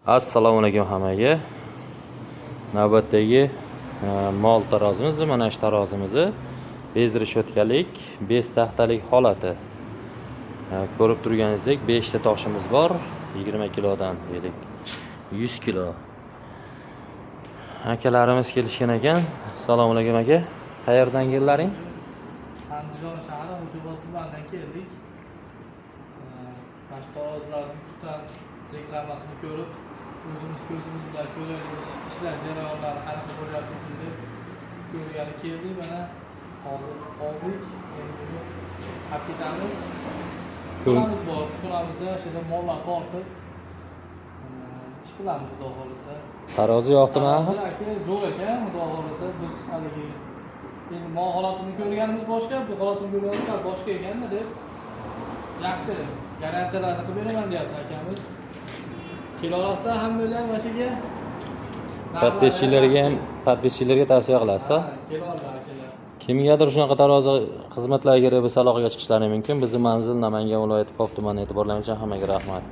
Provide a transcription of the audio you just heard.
Assalomu alaykum hammaga. Navbatdagi mol tarozimiz, mana shu tarozimizni bezdirish o'tkalik 5 taxtalik holati. Ko'rib turganingizdek 5 ta toshimiz bor, 20 kilodan dedik 100 kilo. Akalarimiz kelishgan ekan. Assalomu alaykum aka. Qayerdan keldlaring? Andijon shahri Xo'jobod tumanidan keldik. Mana shu tarozlarning tutan reklamasini ko'rib, o'zimiz ko'zimiz bilan ko'raylik, ishlash jarayonlari qanaqa bo'lyapti deb ko'rgani keldik. Mana hozir oldik. Endi buni haqiqatamiz shunamiz bor. Shunamizda shunda mollar tortib ish qilamiz, xudo xolisa. Tarozi yoqdimi? Aka zo'r ekan, xudo xolisa. Biz haligi endi mol holatini ko'rganimiz boshqa, bu holatini ko'rganimiz boshqa ekanda deb yaxshi garantiyalarni qilib beraman deyapti akamiz. Kilo orasida hammalar vashaga podpischilarga tavsiya qilasiz. Kilo akalar. Kimgadir shunaqa tarozi xizmatlarga kirib aloqaga chiqishlari mumkin. Bizning manzil Namangan viloyati Pop tumani. E'tiborlaringiz uchun hammaga rahmat.